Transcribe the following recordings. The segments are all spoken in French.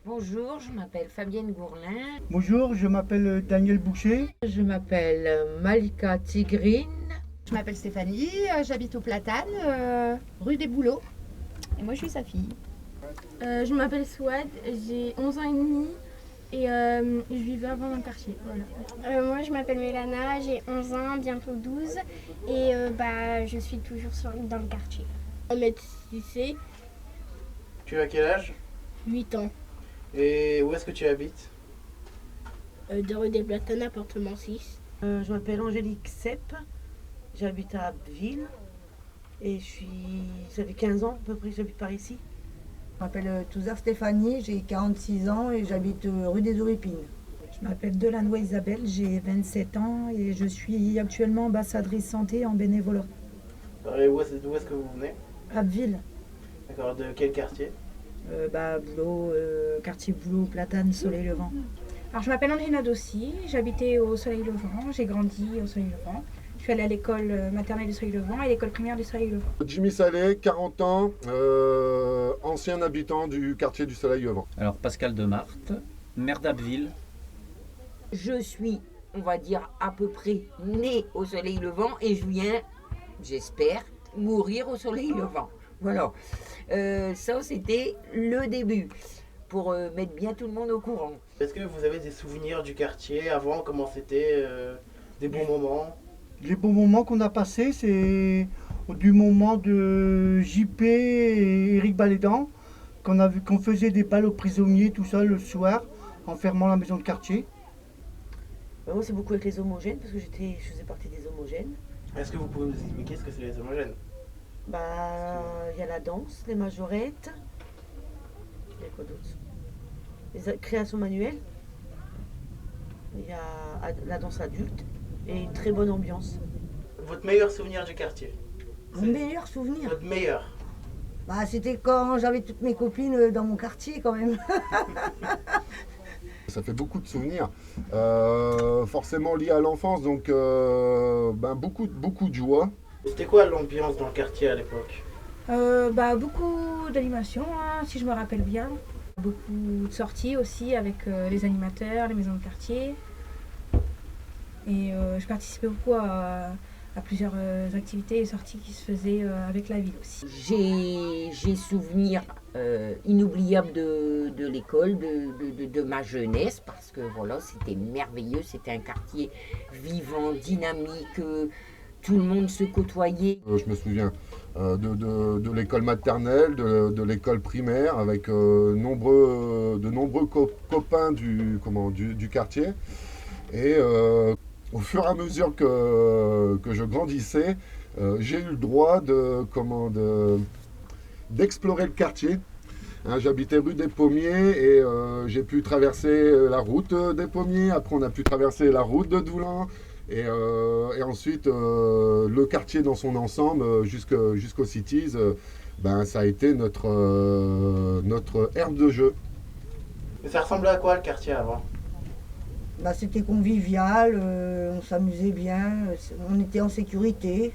Bonjour, je m'appelle Fabienne Gourlin. Bonjour, je m'appelle Daniel Boucher. Je m'appelle Malika Tigrine. Je m'appelle Stéphanie, j'habite au Platane, rue des Bouleaux. Et moi, je suis sa fille. Je m'appelle Souad, j'ai 11 ans et demi et je vivais avant dans le quartier. Voilà. Moi, je m'appelle Mélana, j'ai 11 ans, bientôt 12 et je suis toujours dans le quartier. 1m6, Tu as quel âge? 8 ans. Et où est-ce que tu habites? De rue des Platanes, appartement 6. Je m'appelle Angélique Sepp, j'habite à Abbeville et ça fait 15 ans à peu près que j'habite par ici. Je m'appelle Touzard Stéphanie, j'ai 46 ans et j'habite rue des Aurépines. Je m'appelle Delannoy Isabelle, j'ai 27 ans et je suis actuellement ambassadrice santé en bénévolat. Et d'où est-ce que vous venez? Abbeville, D'accord, de quel quartier? Boulot, quartier Boulot, Platane, Soleil Levant. Alors je m'appelle Andrina Dossi, j'habitais au Soleil Levant, j'ai grandi au Soleil Levant. Je suis allée à l'école maternelle du Soleil Levant et l'école primaire du Soleil Levant. Jimmy Salé, 40 ans, ancien habitant du quartier du Soleil Levant. Alors Pascal Demarthe, maire d'Abbeville. Je suis, on va dire, à peu près née au soleil levant et je viens, j'espère, mourir au soleil levant. Voilà. Ça, c'était le début pour mettre bien tout le monde au courant. Est-ce que vous avez des souvenirs du quartier avant? Comment c'était? Des bons moments? Les bons moments qu'on a passés, c'est du moment de JP et Eric Balédan, qu'on faisait des balles aux prisonniers tout ça le soir, en fermant la maison de quartier. Moi, c'est beaucoup avec les homogènes parce que je faisais partie des homogènes. Est-ce que vous pouvez nous expliquer ce que c'est les homogènes? Il y a la danse, les majorettes. Il y a quoi d'autre? Les créations manuelles. Il y a la danse adulte et une très bonne ambiance. Votre meilleur souvenir du quartier? Mon meilleur souvenir, Votre meilleur? c'était quand j'avais toutes mes copines dans mon quartier quand même. Ça fait beaucoup de souvenirs, forcément liés à l'enfance, donc beaucoup de joie. C'était quoi l'ambiance dans le quartier à l'époque? Beaucoup d'animation, si je me rappelle bien. Beaucoup de sorties aussi avec les animateurs, les maisons de quartier. Et je participais beaucoup à plusieurs activités et sorties qui se faisaient avec la ville aussi. J'ai souvenir inoubliables de l'école, de ma jeunesse, parce que voilà, c'était merveilleux, c'était un quartier vivant, dynamique, tout le monde se côtoyait. Je me souviens de l'école maternelle, de l'école primaire, avec de nombreux copains du quartier. Et au fur et à mesure que je grandissais, j'ai eu le droit d'explorer le quartier. J'habitais rue des Pommiers et j'ai pu traverser la route des Pommiers. Après, on a pu traverser la route de Doulan. Et ensuite, le quartier dans son ensemble, jusqu'aux Cities, ça a été notre herbe de jeu. Et ça ressemblait à quoi le quartier avant? C'était convivial, on s'amusait bien, on était en sécurité.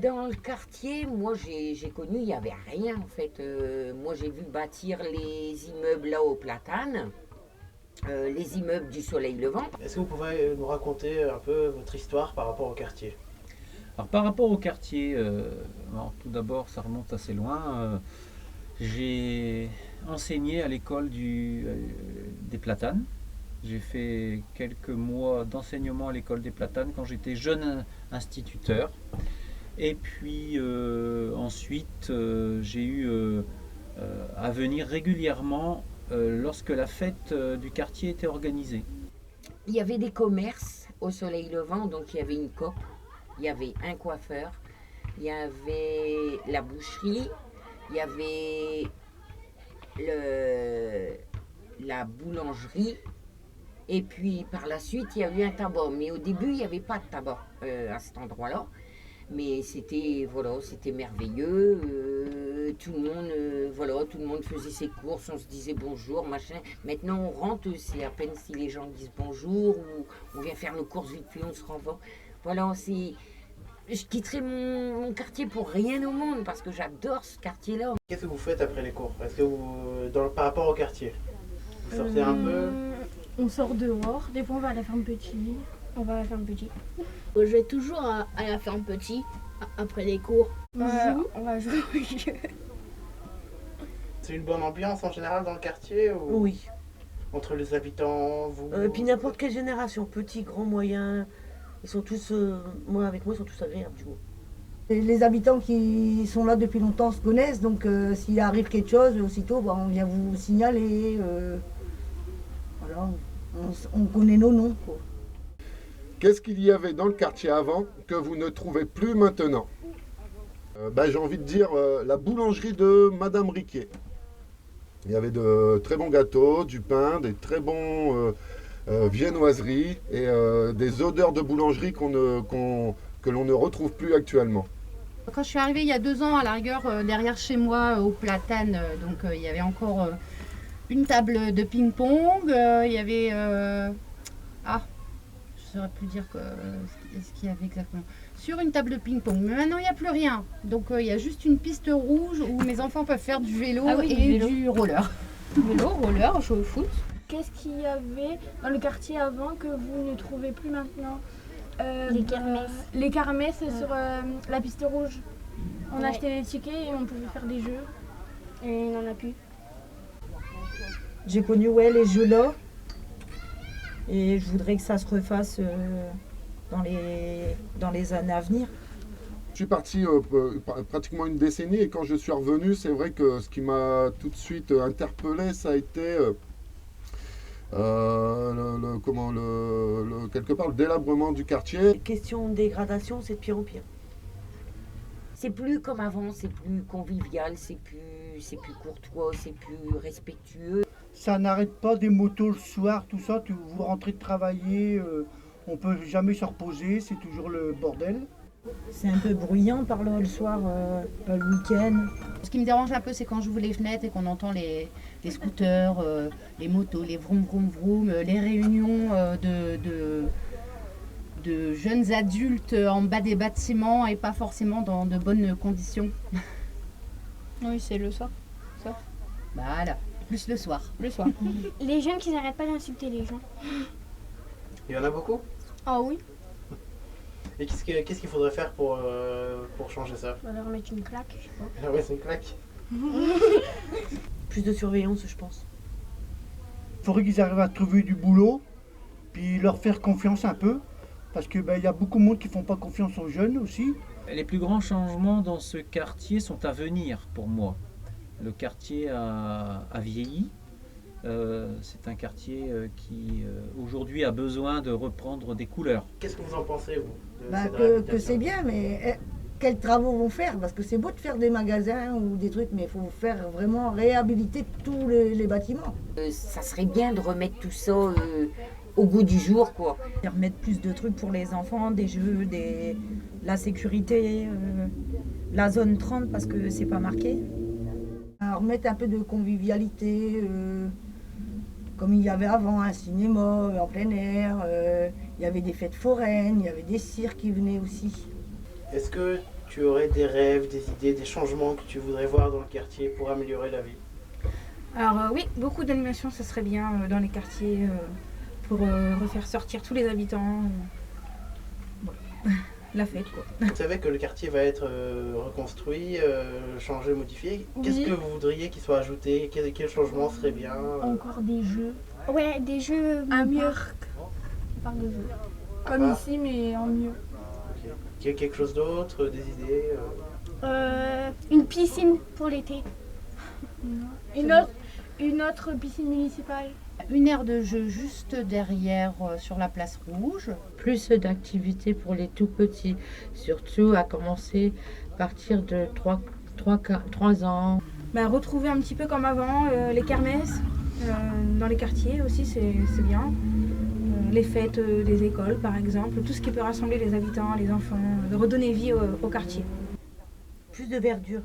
Dans le quartier, moi j'ai connu, il n'y avait rien en fait. Moi j'ai vu bâtir les immeubles là au Platane, les immeubles du Soleil Levant. Est-ce que vous pouvez nous raconter un peu votre histoire par rapport au quartier? Alors par rapport au quartier, tout d'abord ça remonte assez loin. J'ai enseigné à l'école des Platanes. J'ai fait quelques mois d'enseignement à l'école des Platanes quand j'étais jeune instituteur. Et puis ensuite, j'ai eu à venir régulièrement lorsque la fête du quartier était organisée. Il y avait des commerces au Soleil Levant, donc il y avait une coop, il y avait un coiffeur, il y avait la boucherie, il y avait la boulangerie. Et puis par la suite, il y a eu un tabac. Mais au début, il n'y avait pas de tabac à cet endroit-là. Mais c'était merveilleux. Tout le monde faisait ses courses. On se disait bonjour, machin. Maintenant, on rentre, c'est à peine si les gens disent bonjour ou on vient faire nos courses vite puis on se renvoie. Voilà, je quitterai mon quartier pour rien au monde parce que j'adore ce quartier-là. Qu'est-ce que vous faites après les cours? Est-ce que par rapport au quartier? Vous sortez un peu? On sort dehors, des fois on va à la ferme petit. On va à la ferme petit. Je vais toujours à la ferme petit, après les cours. On va jouer. C'est une bonne ambiance en général dans le quartier ou... Oui. Entre les habitants, vous... Puis n'importe quelle génération, petit, grand, moyen, ils sont tous, avec moi, ils sont tous agréables du coup. Et les habitants qui sont là depuis longtemps se connaissent, donc s'il arrive quelque chose, aussitôt on vient vous signaler. Voilà, on connaît nos noms, quoi. Qu'est-ce qu'il y avait dans le quartier avant que vous ne trouvez plus maintenant? J'ai envie de dire la boulangerie de Madame Riquet. Il y avait de très bons gâteaux, du pain, des très bons viennoiseries et des odeurs de boulangerie que l'on ne retrouve plus actuellement. Quand je suis arrivée il y a 2 ans, à la rigueur, derrière chez moi, au Platane, il y avait encore une table de ping-pong. Il y avait... je ne saurais plus dire ce qu'il y avait exactement. Sur une table de ping-pong. Mais maintenant, il n'y a plus rien. Donc, il y a juste une piste rouge où mes enfants peuvent faire du vélo du roller. Vélo, roller, jouer au foot. Qu'est-ce qu'il y avait dans le quartier avant que vous ne trouvez plus maintenant? Les kermesses. Les kermesses sur la piste rouge. On achetait des tickets et on pouvait faire des jeux. Et il n'en a plus. J'ai connu les jeux là. Et je voudrais que ça se refasse dans les années à venir. Je suis parti pratiquement une décennie et quand je suis revenu, c'est vrai que ce qui m'a tout de suite interpellé, ça a été quelque part le délabrement du quartier. Question de dégradation, c'est de pire en pire. C'est plus comme avant, c'est plus convivial, c'est plus courtois, c'est plus respectueux. Ça n'arrête pas des motos le soir, tout ça. Vous rentrez de travailler, on peut jamais se reposer, c'est toujours le bordel. C'est un peu bruyant par là le soir, le week-end. Ce qui me dérange un peu, c'est quand j'ouvre les fenêtres et qu'on entend les scooters, les motos, les vroom vroom vroom, les réunions de jeunes adultes en bas des bâtiments et pas forcément dans de bonnes conditions. Oui, c'est le soir. Voilà, plus le soir. Les jeunes qui n'arrêtent pas d'insulter les gens. Il y en a beaucoup? Ah oui. Et qu'est-ce qu'il faudrait faire pour changer ça? On va leur mettre une claque, je sais pas. Ah ouais, c'est une claque. Plus de surveillance, je pense. Il faudrait qu'ils arrivent à trouver du boulot, puis leur faire confiance un peu, parce que y a beaucoup de monde qui ne font pas confiance aux jeunes aussi. Les plus grands changements dans ce quartier sont à venir pour moi. Le quartier a vieilli. C'est un quartier qui aujourd'hui a besoin de reprendre des couleurs. Qu'est-ce que vous en pensez, vous, de cette Que réhabilitation? c'est bien, mais quels travaux vont faire? Parce que c'est beau de faire des magasins ou des trucs, mais il faut faire vraiment réhabiliter tous les bâtiments. Ça serait bien de remettre tout ça au goût du jour, quoi. Remettre plus de trucs pour les enfants, des jeux, la sécurité, la zone 30 parce que c'est pas marqué. Alors, remettre un peu de convivialité, comme il y avait avant, un cinéma en plein air, il y avait des fêtes foraines, il y avait des cirques qui venaient aussi. Est-ce que tu aurais des rêves, des idées, des changements que tu voudrais voir dans le quartier pour améliorer la vie? Alors oui, beaucoup d'animations, ça serait bien dans les quartiers pour refaire sortir tous les habitants. Voilà. La fête, quoi. Vous savez que le quartier va être reconstruit, changé, modifié. Oui. Qu'est-ce que vous voudriez qu'il soit ajouté? Quel changement serait bien? Encore des jeux. Ouais, des jeux à mieux. On parle de jeux. Comme ici, mais en mieux. Okay. Quelque chose d'autre, des idées Une piscine pour l'été. Une autre piscine municipale. Une aire de jeu juste derrière sur la place rouge. Plus d'activités pour les tout petits, surtout à commencer à partir de 3 ans. Retrouver un petit peu comme avant, les kermesses dans les quartiers aussi, c'est bien. Les fêtes des écoles par exemple, tout ce qui peut rassembler les habitants, les enfants, de redonner vie au quartier. Plus de verdure.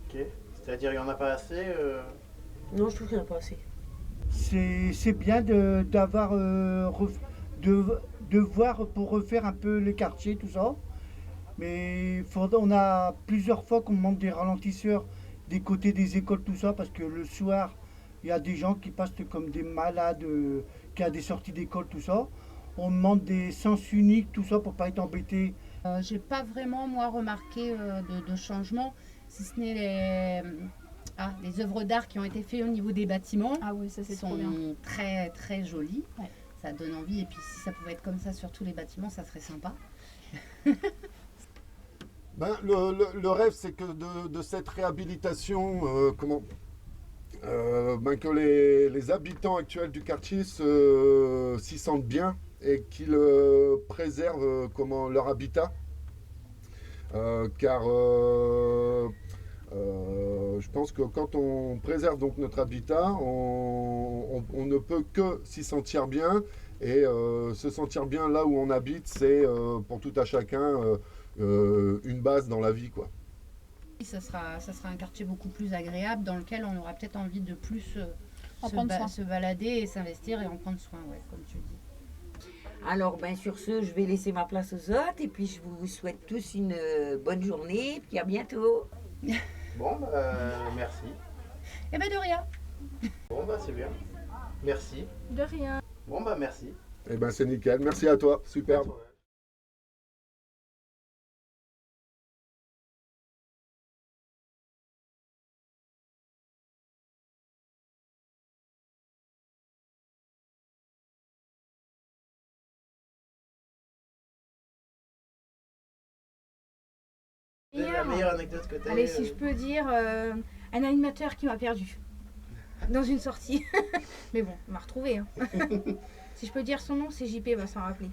Ok, c'est-à-dire il n'y en a pas assez Non, je trouve qu'il n'y en a pas assez. C'est bien de voir pour refaire un peu les quartiers, tout ça. Mais on a plusieurs fois qu'on demande des ralentisseurs des côtés des écoles, tout ça, parce que le soir, Il y a des gens qui passent comme des malades, qui a des sorties d'école, tout ça. On demande des sens uniques, tout ça, pour pas être embêté. J'ai pas vraiment, moi, remarqué de changement, si ce n'est les œuvres d'art qui ont été faites au niveau des bâtiments. Ah oui, ça c'est trop sont bien. très très jolies. Ouais. Ça donne envie. Et puis si ça pouvait être comme ça sur tous les bâtiments, ça serait sympa. Ben, le rêve, c'est que de cette réhabilitation, que les habitants actuels du quartier s'y sentent bien et qu'ils préservent leur habitat. Car je pense que quand on préserve donc notre habitat, on ne peut que s'y sentir bien. Et se sentir bien là où on habite, c'est pour tout à chacun une base dans la vie, quoi. Ça sera un quartier beaucoup plus agréable dans lequel on aura peut-être envie de plus se balader et s'investir et en prendre soin, ouais, comme tu dis. Alors, sur ce, je vais laisser ma place aux autres et puis je vous souhaite tous une bonne journée et puis à bientôt. Bon, merci. Eh ben de rien. Bon, c'est bien. Merci. De rien. Bon, merci. Eh ben c'est nickel, merci à toi, superbe. La meilleure anecdote que tu as. Allez, si je peux dire, un animateur qui m'a perdu dans une sortie. Mais bon, il m'a retrouvé. Hein. Si je peux dire son nom, c'est JP, va s'en rappeler.